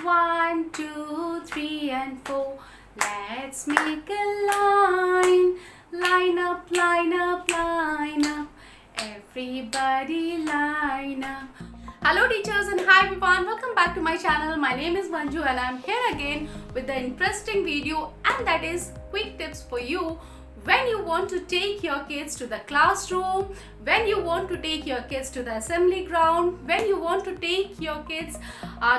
1, 2, 3 and 4. Let's make a line. Line up, line up, line up. Everybody line up. Hello teachers and hi everyone, welcome back to my channel. My name is Manju and I am here again with the interesting video, and that is quick tips for you when you want to take your kids to the classroom, when you want to take your kids to the assembly ground, when you want to take your kids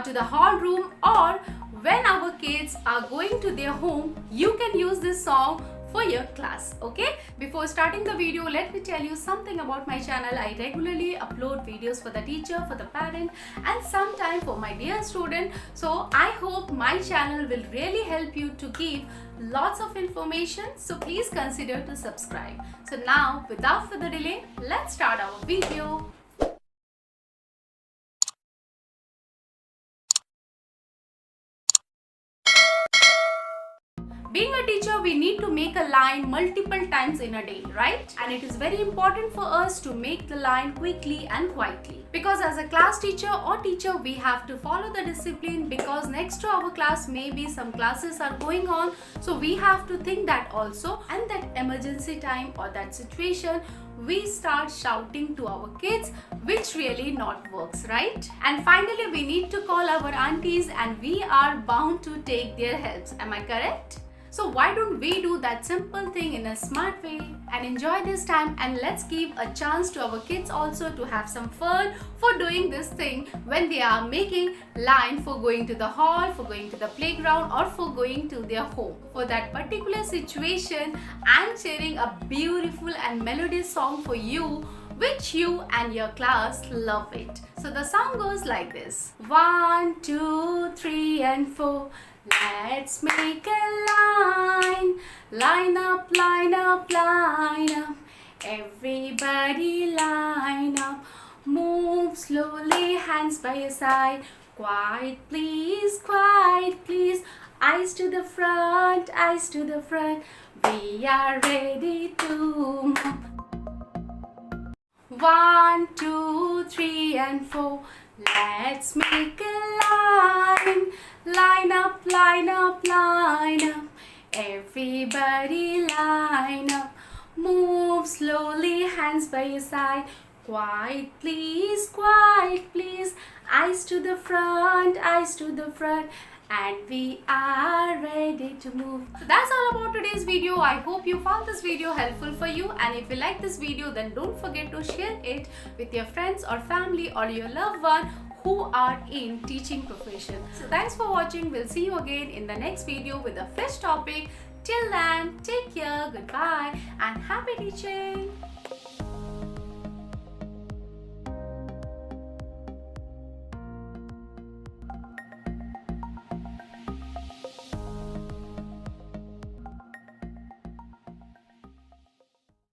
to the hall room, or when our kids are going to their home. You can use this song for your class. Okay, before starting the video, let me tell you something about my channel. I regularly upload videos for the teacher, for the parent, and sometimes for my dear student. So I hope my channel will really help you to give lots of information, so please consider to subscribe. So now without further delay, let's start our video. Being a teacher, we need to make a line multiple times in a day, right? And it is very important for us to make the line quickly and quietly. Because as a class teacher or teacher, we have to follow the discipline, because next to our class maybe some classes are going on. So we have to think that also, and that emergency time or that situation, we start shouting to our kids, which really not works, right? And finally, we need to call our aunties and we are bound to take their helps. Am I correct? So why don't we do that simple thing in a smart way and enjoy this time, and let's give a chance to our kids also to have some fun for doing this thing when they are making line for going to the hall, for going to the playground, or for going to their home. For that particular situation, I'm sharing a beautiful and melodious song for you, which you and your class love it. So the song goes like this. 1, 2, 3 and 4. Let's make a line. Line up, line up, line up. Everybody line up. Move slowly, hands by your side. Quiet please, quiet please. Eyes to the front, eyes to the front. We are ready to move. 1, 2, 3 and 4. Let's make a line. Line up, line up, line up. Everybody line up. Move slowly, hands by your side. Quiet please, quiet please. Eyes to the front, eyes to the front. And we are ready to move. So that's all about today's video. I hope you found this video helpful for you, and if you like this video, then don't forget to share it with your friends or family or your loved one who are in teaching profession. So thanks for watching. We'll see you again in the next video with a fresh topic. Till then, take care, goodbye, and happy teaching.